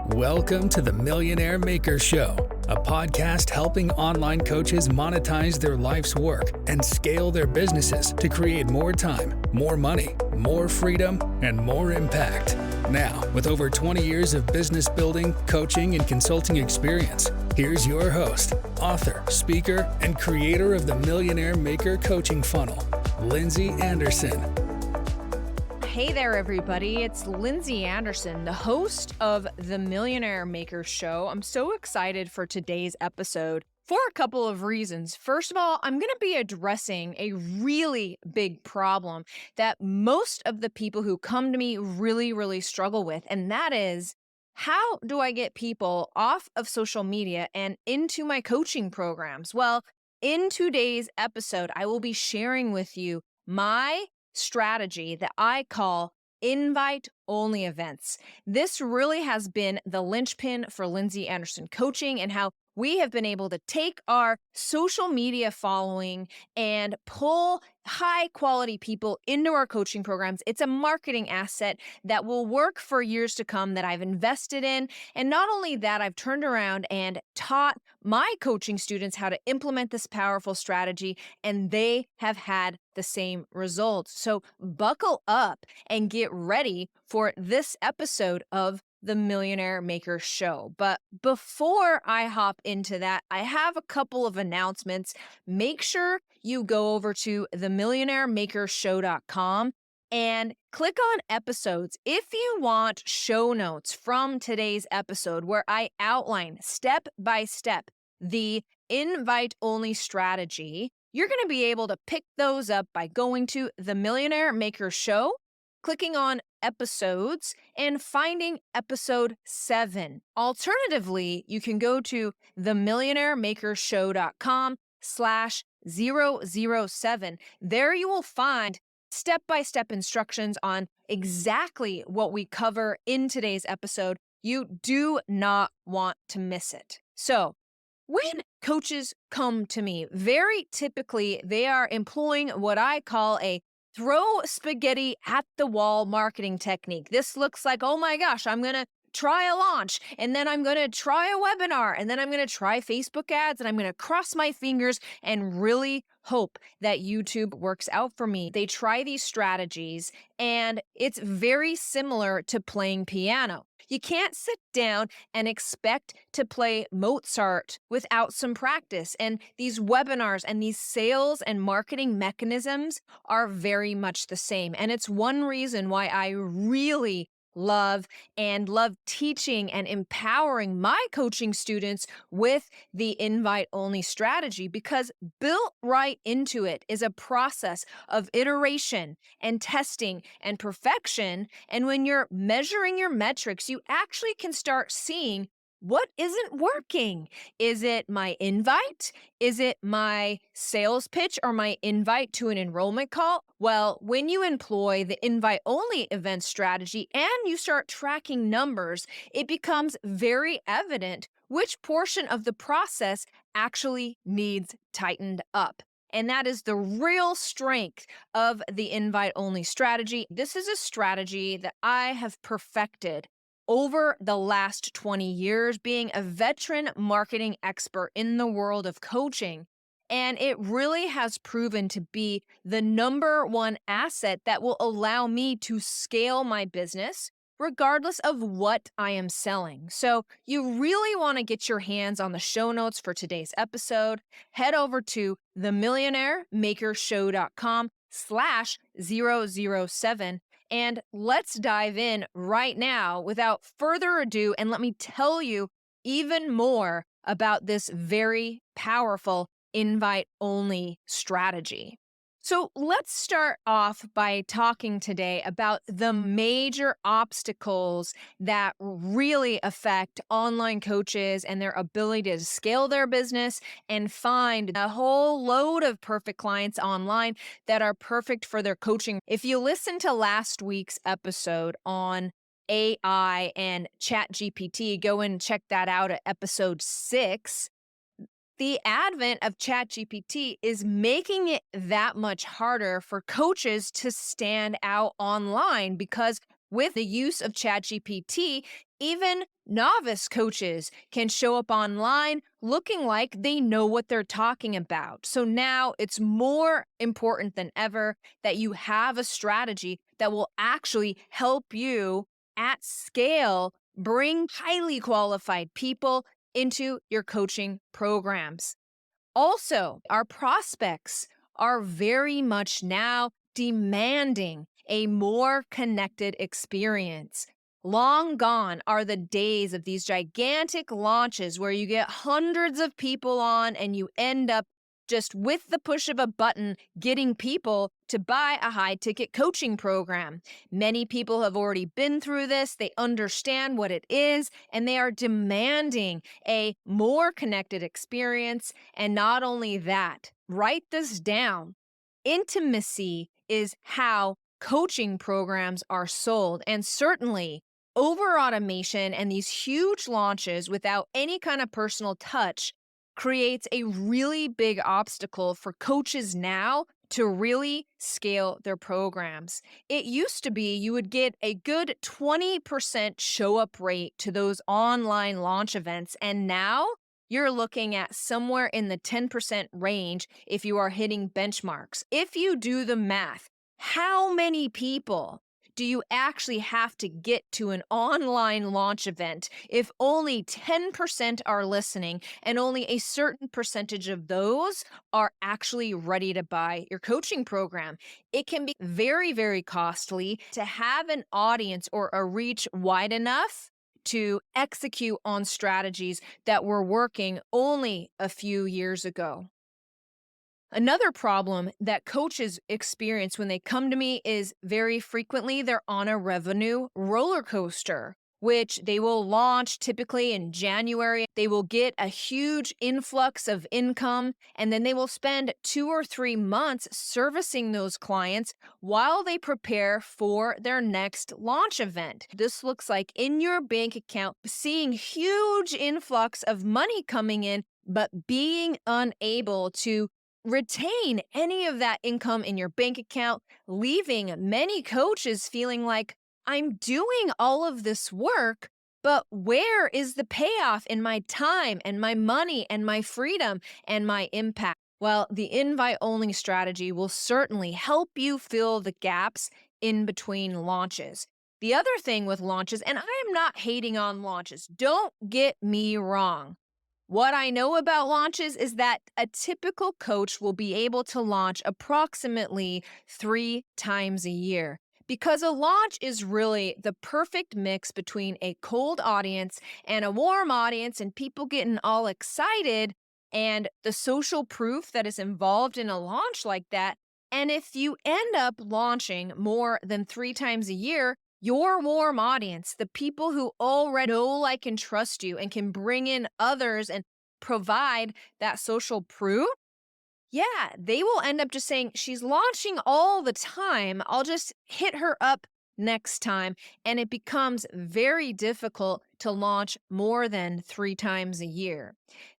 Welcome to the Millionaire Maker Show, a podcast helping online coaches monetize their life's work and scale their businesses to create more time, more money, more freedom, and more impact. Now, with over 20 years of business building, coaching, and consulting experience, here's your host, author, speaker, and creator of the Millionaire Maker Coaching Funnel, Lindsay Anderson. Hey there, everybody. It's Lindsay Anderson, the host of the Millionaire Maker Show. I'm so excited for today's episode for a couple of reasons. First of all, I'm going to be addressing a really big problem that most of the people who come to me really struggle with, and that is, how do I get people off of social media and into my coaching programs? Well, in today's episode, I will be sharing with you my strategy that I call invite-only events. This really has been the linchpin for Lindsay Anderson Coaching and how we have been able to take our social media following and pull high quality people into our coaching programs. It's a marketing asset that will work for years to come that I've invested in. And not only that, I've turned around and taught my coaching students how to implement this powerful strategy, and they have had the same results. So buckle up and get ready for this episode of the Millionaire Maker Show. But before I hop into that, I have a couple of announcements. Make sure you go over to themillionairemakershow.com and click on episodes if you want show notes from today's episode where I outline step by step the invite-only strategy. You're going to be able to pick those up by going to The Millionaire Maker Show, clicking on episodes, and finding episode 7. Alternatively, you can go to themillionairemakershow.com/007. There you will find step-by-step instructions on exactly what we cover in today's episode. You do not want to miss it. So, when coaches come to me, very typically they are employing what I call a throw spaghetti at the wall marketing technique. This looks like, oh my gosh, I'm going to try a launch, and then I'm going to try a webinar, and then I'm going to try Facebook ads, and I'm going to cross my fingers and really hope that YouTube works out for me. They try these strategies, and it's very similar to playing piano. You can't sit down and expect to play Mozart without some practice. And these webinars and these sales and marketing mechanisms are very much the same. And it's one reason why I really love teaching and empowering my coaching students with the invite-only strategy, because built right into it is a process of iteration and testing and perfection. And when you're measuring your metrics, you actually can start seeing what isn't working. Is it my invite? Is it my sales pitch or my invite to an enrollment call? Well, when you employ the invite-only event strategy and you start tracking numbers, it becomes very evident which portion of the process actually needs tightened up. And that is the real strength of the invite-only strategy. This is a strategy that I have perfected over the last 20 years, being a veteran marketing expert in the world of coaching. And it really has proven to be the number one asset that will allow me to scale my business regardless of what I am selling. So you really want to get your hands on the show notes for today's episode. Head over to themillionairemakershow.com/007. And let's dive in right now without further ado, and let me tell you even more about this very powerful invite-only strategy. So let's start off by talking today about the major obstacles that really affect online coaches and their ability to scale their business and find a whole load of perfect clients online that are perfect for their coaching. If you listen to last week's episode on AI and ChatGPT, go and check that out at episode 6. The advent of ChatGPT is making it that much harder for coaches to stand out online because With the use of ChatGPT, even novice coaches can show up online looking like they know what they're talking about. So now it's more important than ever that you have a strategy that will actually help you at scale bring highly qualified people into your coaching programs. Also, our prospects are very much now demanding a more connected experience. Long gone are the days of these gigantic launches where you get hundreds of people on and you end up just with the push of a button getting people to buy a high ticket coaching program. Many people have already been through this, they understand what it is, and they are demanding a more connected experience. And not only that, write this down. Intimacy is how coaching programs are sold. And certainly, over automation and these huge launches without any kind of personal touch creates a really big obstacle for coaches now to really scale their programs. It used to be you would get a good 20% show up rate to those online launch events, and now you're looking at somewhere in the 10% range if you are hitting benchmarks. If you do the math, how many people do you actually have to get to an online launch event if only 10% are listening and only a certain percentage of those are actually ready to buy your coaching program? It can be very, very costly to have an audience or a reach wide enough to execute on strategies that were working only a few years ago. Another problem that coaches experience when they come to me is very frequently they're on a revenue roller coaster, which they will launch typically in January. They will get a huge influx of income, and then they will spend 2 or 3 months servicing those clients while they prepare for their next launch event. This looks like in your bank account, seeing huge influx of money coming in, but being unable to retain any of that income in your bank account, leaving many coaches feeling like, I'm doing all of this work, but where is the payoff in my time and my money and my freedom and my impact? Well, the invite only strategy will certainly help you fill the gaps in between launches. The other thing with launches, and I am not hating on launches, don't get me wrong. What I know about launches is that a typical coach will be able to launch approximately 3 times a year, because a launch is really the perfect mix between a cold audience and a warm audience and people getting all excited and the social proof that is involved in a launch like that. And if you end up launching more than 3 times a year, your warm audience, the people who already know, like, and trust you and can bring in others and provide that social proof, yeah, they will end up just saying, she's launching all the time. I'll just hit her up next time. And it becomes very difficult to launch more than 3 times a year.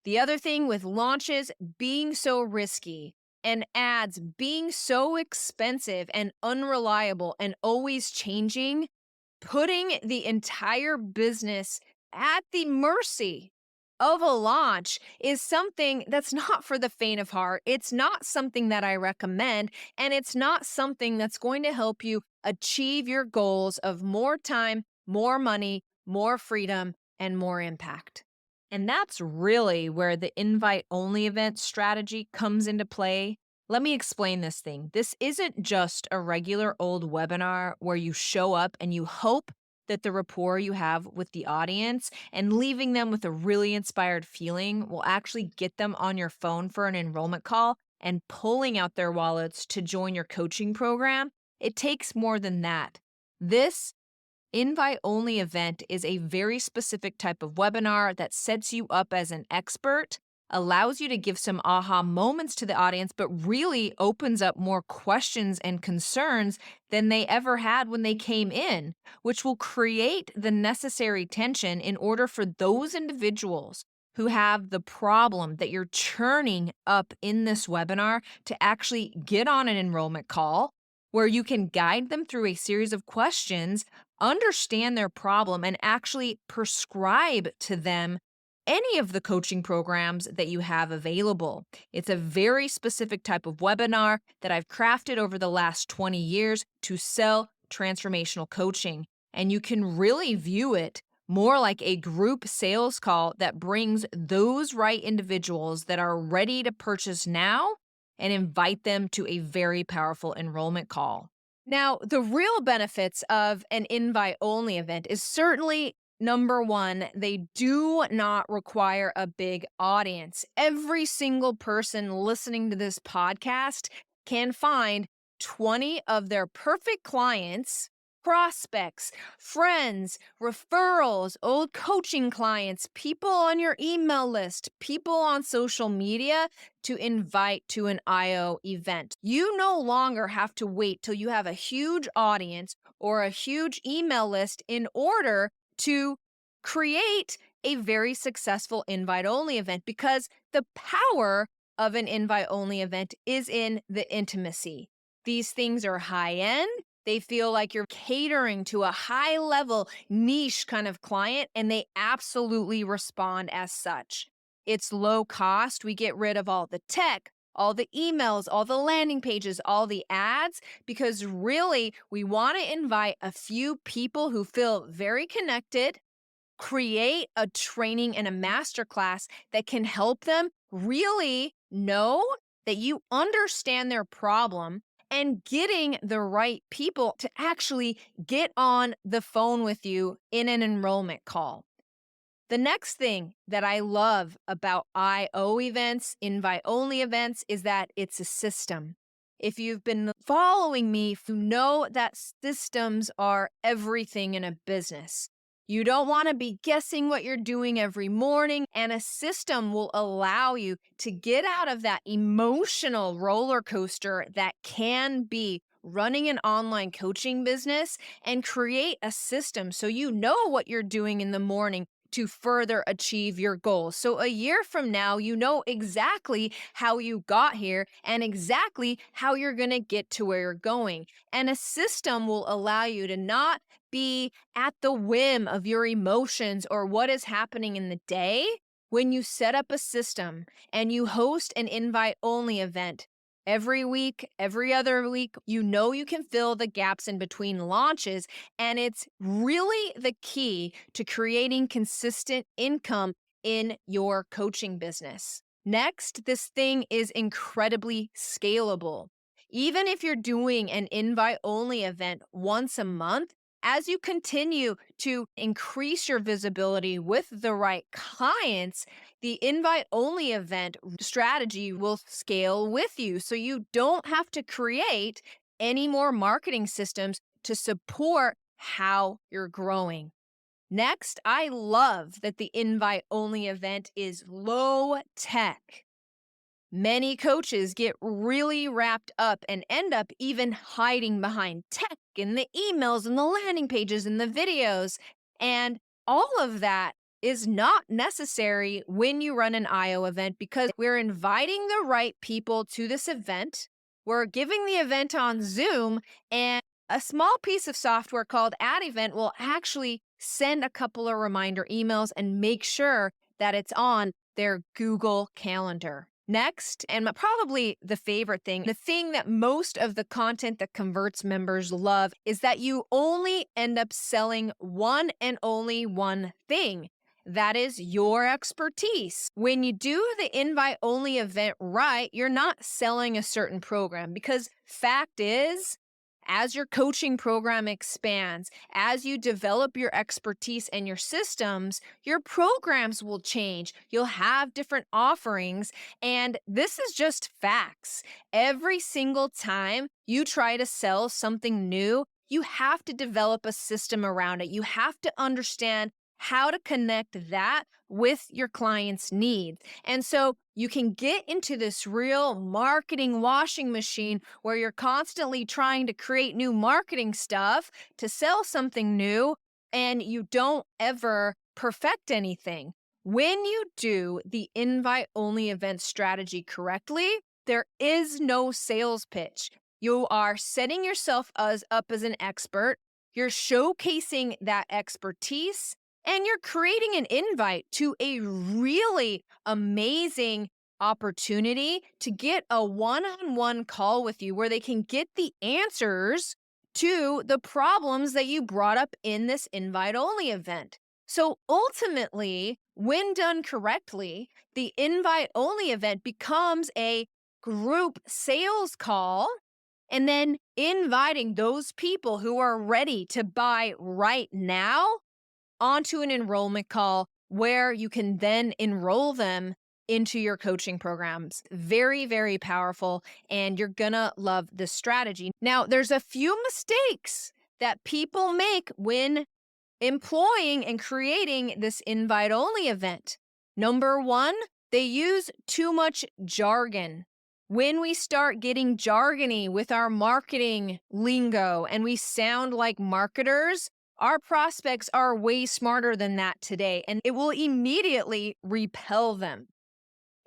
The other thing with launches being so risky and ads being so expensive and unreliable and always changing, putting the entire business at the mercy of a launch is something that's not for the faint of heart. It's not something that I recommend, and it's not something that's going to help you achieve your goals of more time, more money, more freedom, and more impact. And that's really where the invite only event strategy comes into play. Let me explain this thing. This isn't just a regular old webinar where you show up and you hope that the rapport you have with the audience and leaving them with a really inspired feeling will actually get them on your phone for an enrollment call and pulling out their wallets to join your coaching program. It takes more than that. This invite only event is a very specific type of webinar that sets you up as an expert, allows you to give some aha moments to the audience, but really opens up more questions and concerns than they ever had when they came in, which will create the necessary tension in order for those individuals who have the problem that you're churning up in this webinar to actually get on an enrollment call where you can guide them through a series of questions understand their problem, and actually prescribe to them any of the coaching programs that you have available. It's a very specific type of webinar that I've crafted over the last 20 years to sell transformational coaching. And you can really view it more like a group sales call that brings those right individuals that are ready to purchase now and invite them to a very powerful enrollment call. Now, the real benefits of an invite only event is certainly number one, they do not require a big audience. Every single person listening to this podcast can find 20 of their perfect clients, prospects, friends, referrals, old coaching clients, people on your email list, people on social media to invite to an IO event. You no longer have to wait till you have a huge audience or a huge email list in order to create a very successful invite only event, because the power of an invite only event is in the intimacy. These things are high end. They feel like you're catering to a high level niche kind of client, and they absolutely respond as such. It's low cost. We get rid of all the tech, all the emails, all the landing pages, all the ads, because really we want to invite a few people who feel very connected, create a training and a masterclass that can help them really know that you understand their problem, and getting the right people to actually get on the phone with you in an enrollment call. The next thing that I love about IO events, invite only events, is that it's a system. If you've been following me, you know that systems are everything in a business. You don't want to be guessing what you're doing every morning, and a system will allow you to get out of that emotional roller coaster that can be running an online coaching business, and create a system so you know what you're doing in the morning to further achieve your goals. So a year from now, you know exactly how you got here and exactly how you're going to get to where you're going. And a system will allow you to not be at the whim of your emotions or what is happening in the day. When you set up a system and you host an invite only event every week, every other week, you know you can fill the gaps in between launches. And it's really the key to creating consistent income in your coaching business. Next, this thing is incredibly scalable. Even if you're doing an invite only event once a month, as you continue to increase your visibility with the right clients, the invite only event strategy will scale with you. So you don't have to create any more marketing systems to support how you're growing. Next, I love that the invite only event is low tech. Many coaches get really wrapped up and end up even hiding behind tech and the emails and the landing pages and the videos. And all of that is not necessary when you run an IO event, because we're inviting the right people to this event. We're giving the event on Zoom, and a small piece of software called AdEvent will actually send a couple of reminder emails and make sure that it's on their Google Calendar. Next, and probably the favorite thing, the thing that most of the content that converts members love, is that you only end up selling one and only one thing. That is your expertise. When you do the invite only event right, you're not selling a certain program, because fact is, as your coaching program expands, as you develop your expertise and your systems, your programs will change. You'll have different offerings. And this is just facts. Every single time you try to sell something new, you have to develop a system around it. You have to understand how to connect that with your client's needs. And so you can get into this real marketing washing machine where you're constantly trying to create new marketing stuff to sell something new, and you don't ever perfect anything. When you do the invite only event strategy correctly, there is no sales pitch. You are setting yourself up as an expert. You're showcasing that expertise, and you're creating an invite to a really amazing opportunity to get a one-on-one call with you where they can get the answers to the problems that you brought up in this invite-only event. So ultimately, when done correctly, the invite-only event becomes a group sales call, and then inviting those people who are ready to buy right now onto an enrollment call where you can then enroll them into your coaching programs. Very, very powerful. And you're gonna love this strategy. Now, there's a few mistakes that people make when employing and creating this invite only event. Number one, they use too much jargon. When we start getting jargony with our marketing lingo and we sound like marketers, our prospects are way smarter than that today, and it will immediately repel them.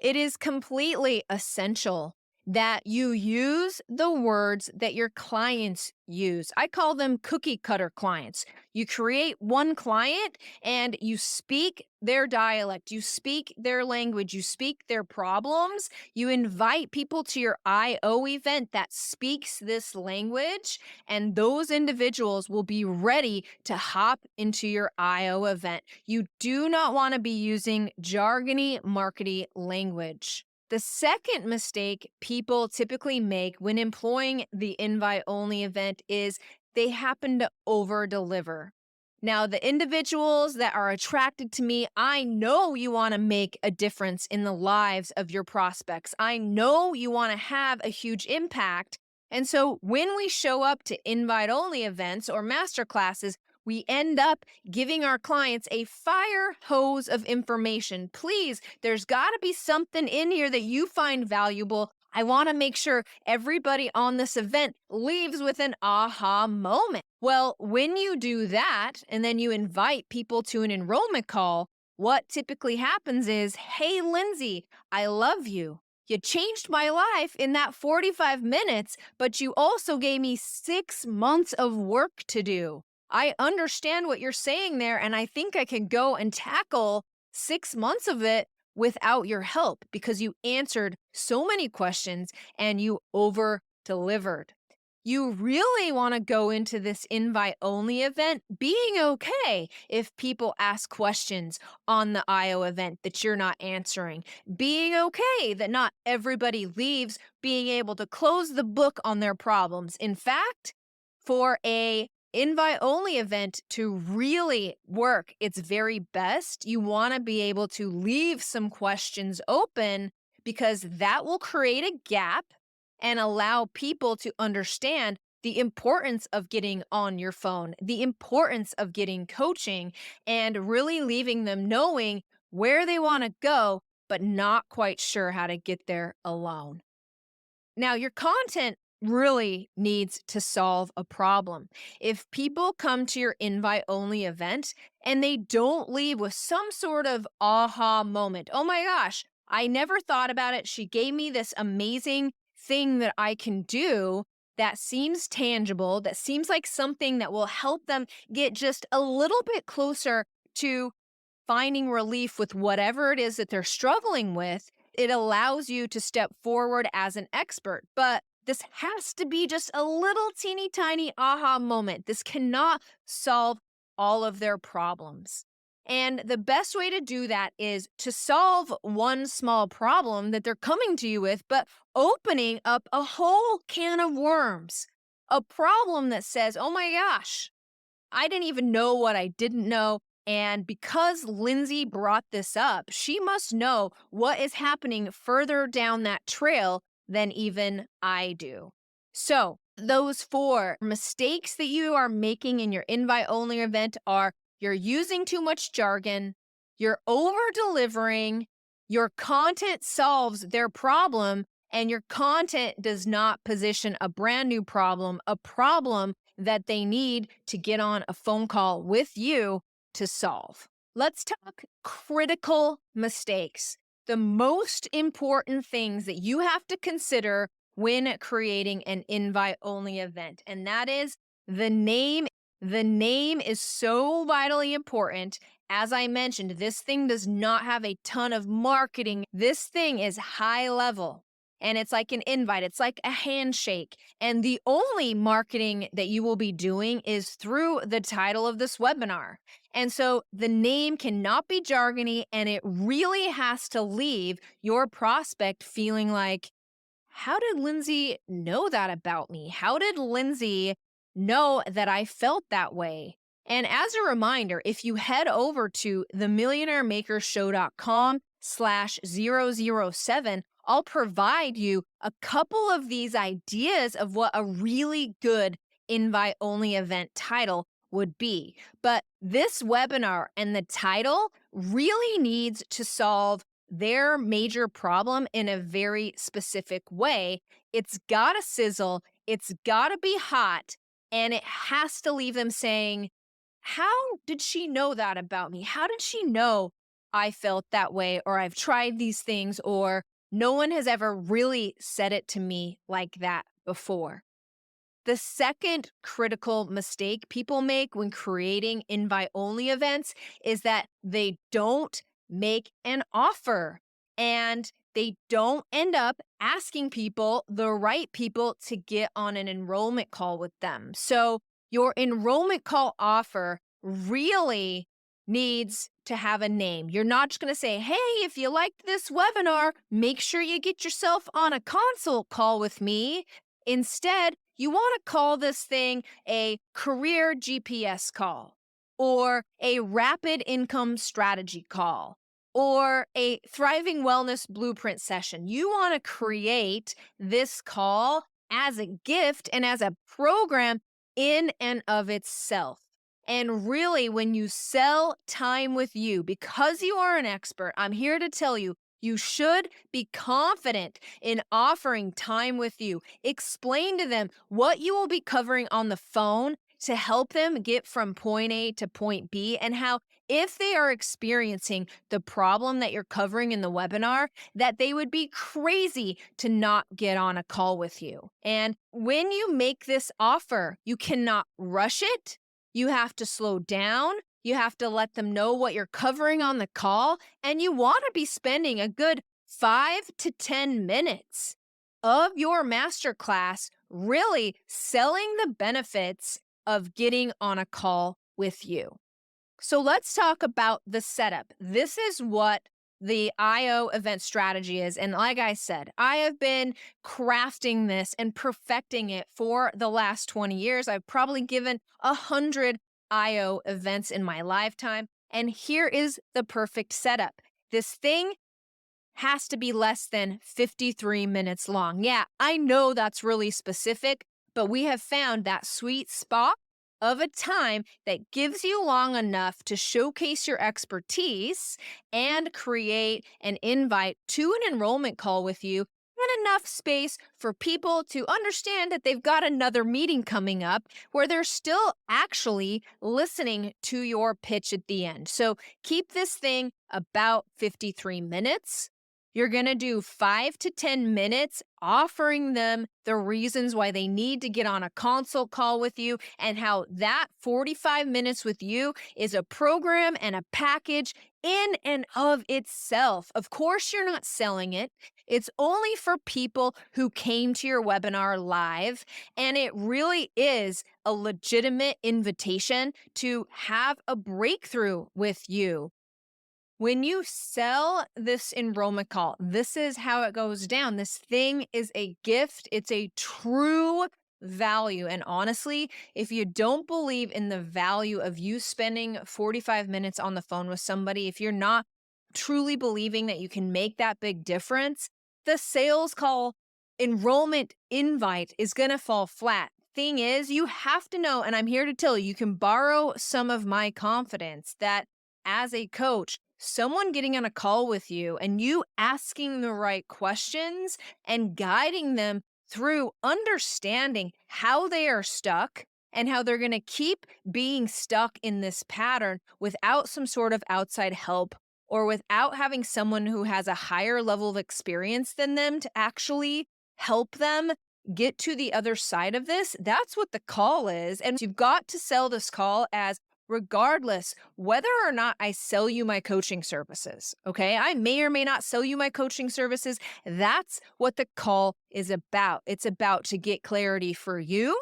It is completely essential that you use the words that your clients use. I call them cookie cutter clients. You create one client and you speak their dialect, you speak their language, you speak their problems. You invite people to your IO event that speaks this language, and those individuals will be ready to hop into your IO event. You do not want to be using jargony, markety language. The second mistake people typically make when employing the invite only event is they happen to over deliver. Now, the individuals that are attracted to me, I know you want to make a difference in the lives of your prospects. I know you want to have a huge impact. And so when we show up to invite only events or master classes, we end up giving our clients a fire hose of information. Please, there's got to be something in here that you find valuable. I want to make sure everybody on this event leaves with an aha moment. Well, when you do that and then you invite people to an enrollment call, what typically happens is, hey, Lindsay, I love you. You changed my life in that 45 minutes, but you also gave me 6 months of work to do. I understand what you're saying there, and I think I can go and tackle 6 months of it without your help because you answered so many questions and you over delivered. You really want to go into this invite only event being okay if people ask questions on the IO event that you're not answering, being okay that not everybody leaves being able to close the book on their problems. In fact, for a invite only event to really work its very best, you want to be able to leave some questions open because that will create a gap and allow people to understand the importance of getting on your phone, the importance of getting coaching, and really leaving them knowing where they want to go, but not quite sure how to get there alone. Now, your content really needs to solve a problem. If people come to your invite only event and they don't leave with some sort of aha moment, oh my gosh, I never thought about it. She gave me this amazing thing that I can do that seems tangible, that seems like something that will help them get just a little bit closer to finding relief with whatever it is that they're struggling with. It allows you to step forward as an expert. But this has to be just a little teeny tiny aha moment. This cannot solve all of their problems. And the best way to do that is to solve one small problem that they're coming to you with, but opening up a whole can of worms. A problem that says, oh my gosh, I didn't even know what I didn't know. And because Lindsay brought this up, she must know what is happening further down that trail than even I do. So, those 4 mistakes that you are making in your invite only event are you're using too much jargon, you're over delivering, your content solves their problem, and your content does not position a brand new problem, a problem that they need to get on a phone call with you to solve. Let's talk critical mistakes. The most important things that you have to consider when creating an invite only event, and that is the name The name is so vitally important. As I mentioned, this thing does not have a ton of marketing. This thing is high level and it's like an invite, it's like a handshake. And the only marketing that you will be doing is through the title of this webinar. And so the name cannot be jargony and it really has to leave your prospect feeling like, how did Lindsay know that about me? How did Lindsay know that I felt that way? And as a reminder, if you head over to themillionairemakershow.com/007, I'll provide you a couple of these ideas of what a really good invite only event title would be. But this webinar and the title really needs to solve their major problem in a very specific way. It's got to sizzle, it's got to be hot, and it has to leave them saying, how did she know that about me? How did she know I felt that way, or I've tried these things, or no one has ever really said it to me like that before? The second critical mistake people make when creating invite only events is that they don't make an offer and they don't end up asking people, the right people, to get on an enrollment call with them. So, your enrollment call offer really needs to have a name. You're not just going to say, hey, if you liked this webinar, make sure you get yourself on a consult call with me. Instead, you want to call this thing a career GPS call, or a rapid income strategy call, or a thriving wellness blueprint session. You want to create this call as a gift and as a program in and of itself. And really, when you sell time with you, because you are an expert, I'm here to tell you, you should be confident in offering time with you. Explain to them what you will be covering on the phone to help them get from point A to point B, and how, if they are experiencing the problem that you're covering in the webinar, that they would be crazy to not get on a call with you. And when you make this offer, you cannot rush it. You have to slow down. You have to let them know what you're covering on the call, and you want to be spending a good 5 to 10 minutes of your masterclass really selling the benefits of getting on a call with you. So let's talk about the setup. This is what the IO event strategy is. And like I said, I have been crafting this and perfecting it for the last 20 years. I've probably given 100 IO events in my lifetime. And here is the perfect setup. This thing has to be less than 53 minutes long. Yeah, I know that's really specific, but we have found that sweet spot of a time that gives you long enough to showcase your expertise and create an invite to an enrollment call with you, and enough space for people to understand that they've got another meeting coming up where they're still actually listening to your pitch at the end. So keep this thing about 53 minutes. You're going to do 5 to 10 minutes offering them the reasons why they need to get on a consult call with you, and how that 45 minutes with you is a program and a package in and of itself. Of course, you're not selling it. It's only for people who came to your webinar live, and it really is a legitimate invitation to have a breakthrough with you. When you sell this enrollment call, this is how it goes down. This thing is a gift. It's a true value. And honestly, if you don't believe in the value of you spending 45 minutes on the phone with somebody, if you're not truly believing that you can make that big difference, the sales call enrollment invite is going to fall flat. Thing is, you have to know, and I'm here to tell you, you can borrow some of my confidence that as a coach, someone getting on a call with you and you asking the right questions and guiding them through understanding how they are stuck and how they're going to keep being stuck in this pattern without some sort of outside help, or without having someone who has a higher level of experience than them to actually help them get to the other side of this, that's what the call is. And you've got to sell this call as regardless whether or not I sell you my coaching services. Okay. I may or may not sell you my coaching services. That's what the call is about. It's about to get clarity for you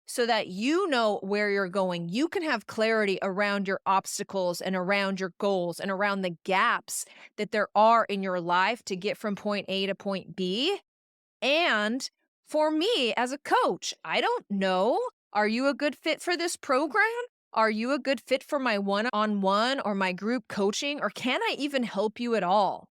so that you know where you're going. You can have clarity around your obstacles and around your goals and around the gaps that there are in your life to get from point A to point B. And for me as a coach, I don't know. Are you a good fit for this program? Are you a good fit for my one-on-one or my group coaching? Or can I even help you at all?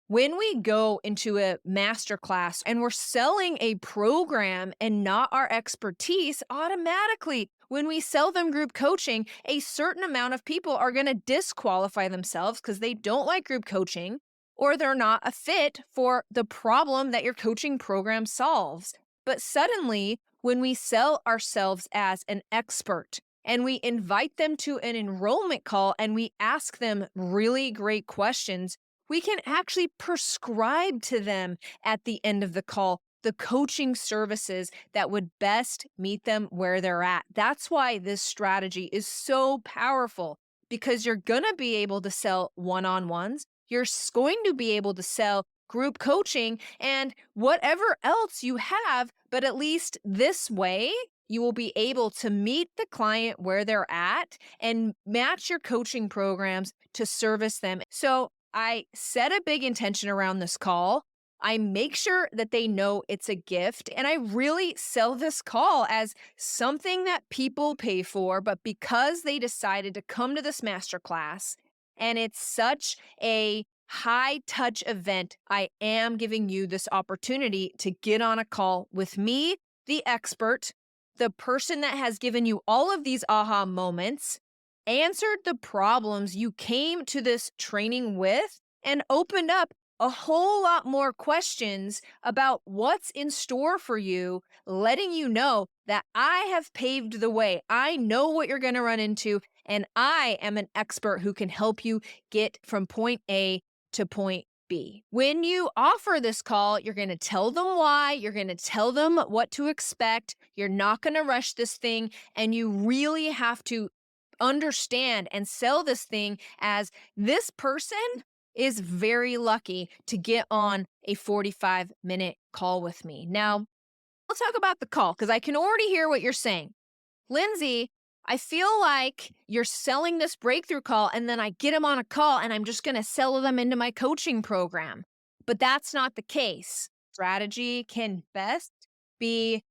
When we go into a masterclass and we're selling a program and not our expertise, automatically, when we sell them group coaching, a certain amount of people are going to disqualify themselves because they don't like group coaching or they're not a fit for the problem that your coaching program solves. But suddenly, when we sell ourselves as an expert and we invite them to an enrollment call and we ask them really great questions, we can actually prescribe to them at the end of the call the coaching services that would best meet them where they're at. That's why this strategy is so powerful, because you're going to be able to sell one-on-ones. You're going to be able to sell group coaching and whatever else you have, but at least this way, you will be able to meet the client where they're at and match your coaching programs to service them. So I set a big intention around this call. I make sure that they know it's a gift, and I really sell this call as something that people pay for, but because they decided to come to this masterclass and it's such a high touch event, I am giving you this opportunity to get on a call with me, the expert, the person that has given you all of these aha moments, answered the problems you came to this training with, and opened up a whole lot more questions about what's in store for you, letting you know that I have paved the way. I know what you're going to run into, and I am an expert who can help you get from point A to point B. When you offer this call, you're going to tell them why, you're going to tell them what to expect, you're not going to rush this thing, and you really have to understand and sell this thing as this person is very lucky to get on a 45-minute call with me. Now, let's talk about the call, because I can already hear what you're saying. Lindsay, I feel like you're selling this breakthrough call and then I get them on a call and I'm just going to sell them into my coaching program. But that's not the case. Strategy can best be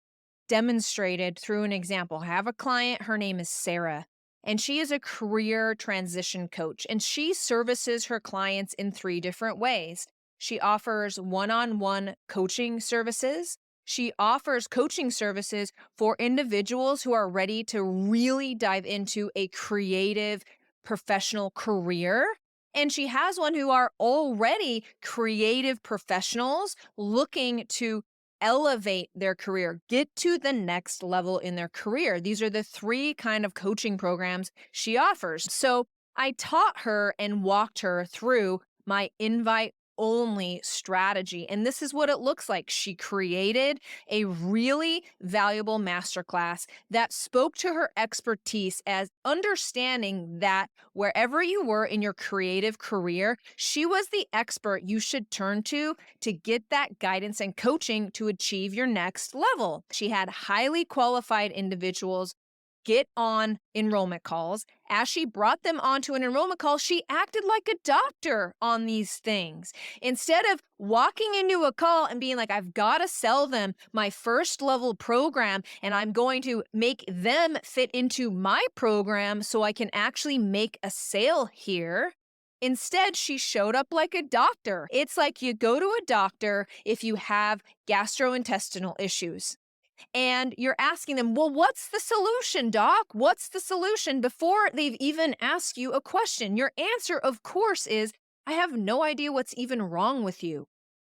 demonstrated through an example. I have a client, her name is Sarah, and she is a career transition coach, and she services her clients in 3 different ways. She offers one-on-one coaching services. She offers coaching services for individuals who are ready to really dive into a creative professional career. And she has one who are already creative professionals looking to elevate their career, get to the next level in their career. These are the 3 kind of coaching programs she offers. So I taught her and walked her through my invite only strategy. And this is what it looks like. She created a really valuable masterclass that spoke to her expertise as understanding that wherever you were in your creative career, she was the expert you should turn to get that guidance and coaching to achieve your next level. She had highly qualified individuals get on enrollment calls. As she brought them onto an enrollment call, she acted like a doctor on these things. Instead of walking into a call and being like, I've got to sell them my first level program and I'm going to make them fit into my program so I can actually make a sale here. Instead, she showed up like a doctor. It's like you go to a doctor if you have gastrointestinal issues. And you're asking them, well, what's the solution, doc? What's the solution? Before they've even asked you a question, your answer, of course, is, I have no idea what's even wrong with you.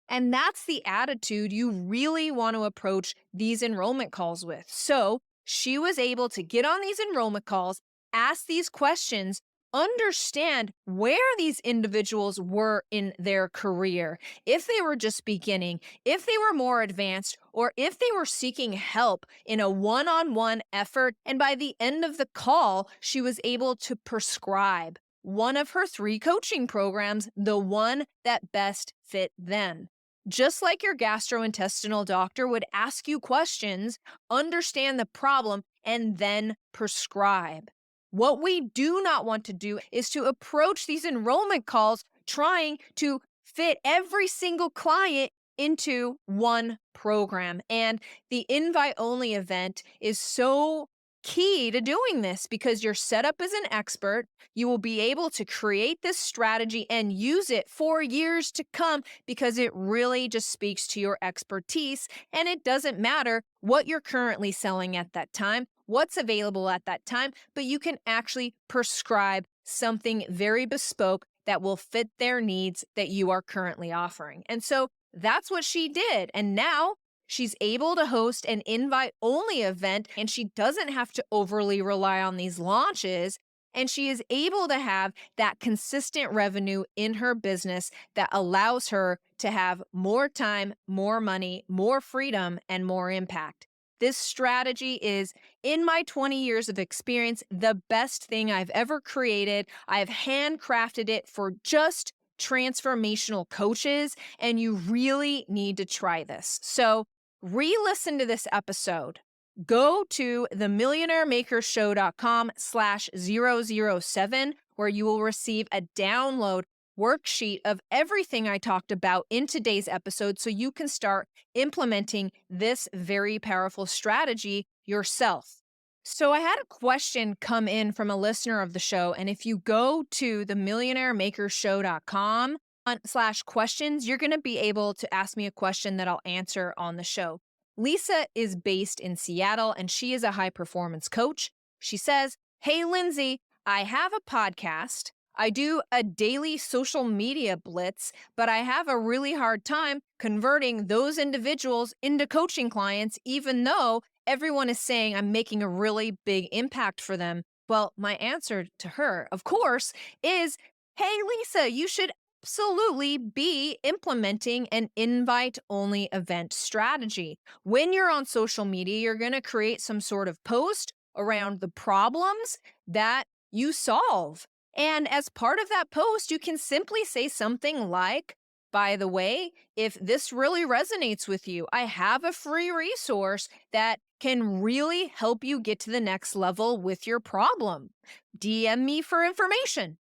And that's the attitude you really want to approach these enrollment calls with. So she was able to get on these enrollment calls, ask these questions understand where these individuals were in their career, if they were just beginning, if they were more advanced, or if they were seeking help in a one-on-one effort. And by the end of the call, she was able to prescribe one of her 3 coaching programs, the one that best fit them. Just like your gastrointestinal doctor would ask you questions, understand the problem, and then prescribe. What we do not want to do is to approach these enrollment calls trying to fit every single client into one program. And the invite only event is so key to doing this because you're set up as an expert. You will be able to create this strategy and use it for years to come because it really just speaks to your expertise. And it doesn't matter what you're currently selling at that time, what's available at that time, but you can actually prescribe something very bespoke that will fit their needs that you are currently offering. And so that's what she did. And now she's able to host an invite only event, and she doesn't have to overly rely on these launches. And she is able to have that consistent revenue in her business that allows her to have more time, more money, more freedom, and more impact. This strategy is, in my 20 years of experience, the best thing I've ever created. I've handcrafted it for just transformational coaches, and you really need to try this. So re-listen to this episode. Go to themillionairemakershow.com/007, where you will receive a download worksheet of everything I talked about in today's episode so you can start implementing this very powerful strategy yourself. So I had a question come in from a listener of the show, and if you go to themillionairemakershow.com/questions, you're going to be able to ask me a question that I'll answer on the show. Lisa is based in Seattle, and she is a high performance coach. She says, "Hey, Lindsay, I have a podcast. I do a daily social media blitz, but I have a really hard time converting those individuals into coaching clients, even though everyone is saying I'm making a really big impact for them." Well, my answer to her, of course, is, hey, Lisa, you should absolutely be implementing an invite only event strategy. When you're on social media, you're going to create some sort of post around the problems that you solve. And as part of that post, you can simply say something like, by the way, if this really resonates with you, I have a free resource that can really help you get to the next level with your problem. DM me for information.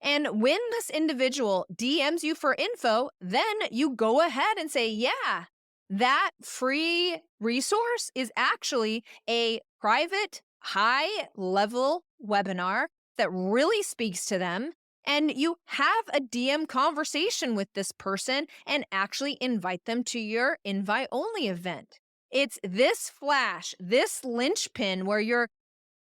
And when this individual DMs you for info, then you go ahead and say, yeah, that free resource is actually a private, high level webinar that really speaks to them. And you have a DM conversation with this person and actually invite them to your invite only event. It's this flash, this linchpin where you're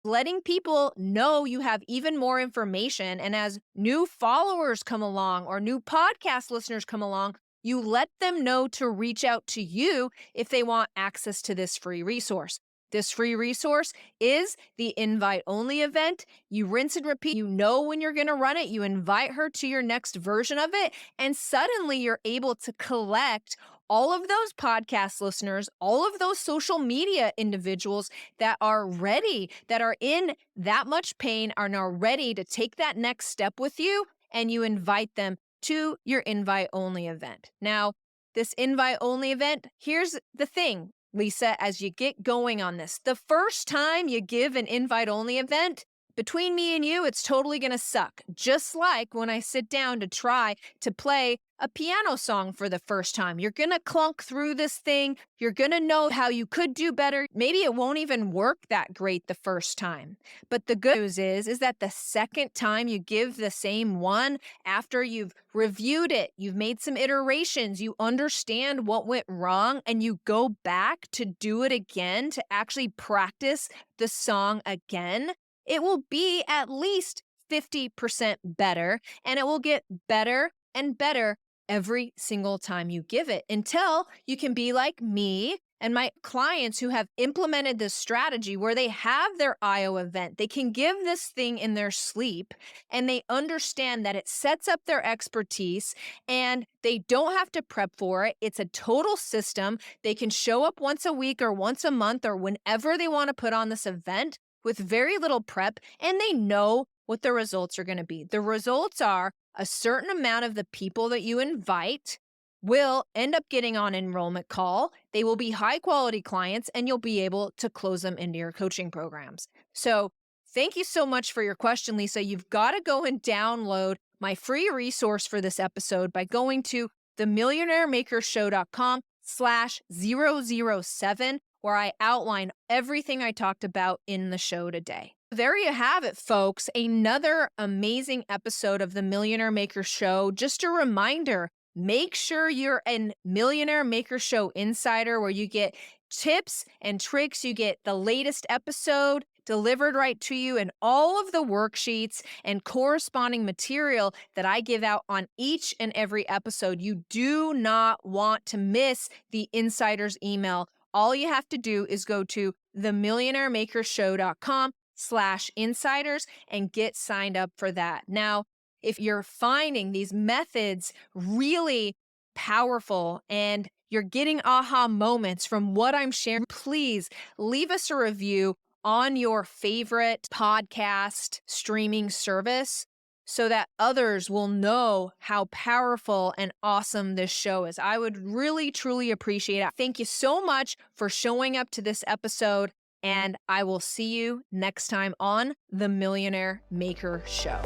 letting people know you have even more information. And as new followers come along or new podcast listeners come along, you let them know to reach out to you if they want access to this free resource. This free resource is the invite only event. You rinse and repeat. You know when you're going to run it. You invite her to your next version of it. And suddenly you're able to collect all of those podcast listeners, all of those social media individuals that are ready, that are in that much pain, are now ready to take that next step with you, and you invite them to your invite only event. Now, this invite only event, here's the thing, Lisa, as you get going on this, the first time you give an invite only event, between me and you, it's totally going to suck. Just like when I sit down to try to play a piano song for the first time. You're going to clunk through this thing. You're going to know how you could do better. Maybe it won't even work that great the first time. But the good news is that the second time you give the same one, after you've reviewed it, you've made some iterations, you understand what went wrong, and you go back to do it again, to actually practice the song again, it will be at least 50% better, and it will get better and better every single time you give it until you can be like me And my clients who have implemented this strategy where they have their IO event, they can give this thing in their sleep and they understand that it sets up their expertise and they don't have to prep for it. It's a total system. They can show up once a week or once a month or whenever they want to put on this event with very little prep, and they know what the results are going to be. The results are a certain amount of the people that you invite will end up getting on enrollment call. They will be high quality clients and you'll be able to close them into your coaching programs. So thank you so much for your question, Lisa. You've got to go and download my free resource for this episode by going to themillionairemakershow.com/007, where I outline everything I talked about in the show today. There you have it, folks. Another amazing episode of the Millionaire Maker Show. Just a reminder, make sure you're a Millionaire Maker Show Insider, where you get tips and tricks. You get the latest episode delivered right to you and all of the worksheets and corresponding material that I give out on each and every episode. You do not want to miss the Insider's email. All you have to do is go to themillionairemakershow.com/insiders and get signed up for that. Now, if you're finding these methods really powerful and you're getting aha moments from what I'm sharing, please leave us a review on your favorite podcast streaming service so that others will know how powerful and awesome this show is. I would really, truly appreciate it. Thank you so much for showing up to this episode, and I will see you next time on The Millionaire Maker Show.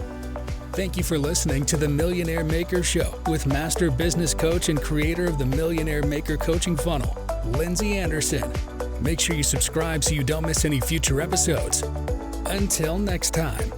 Thank you for listening to The Millionaire Maker Show with master business coach and creator of the Millionaire Maker Coaching Funnel, Lindsay Anderson. Make sure you subscribe so you don't miss any future episodes. Until next time.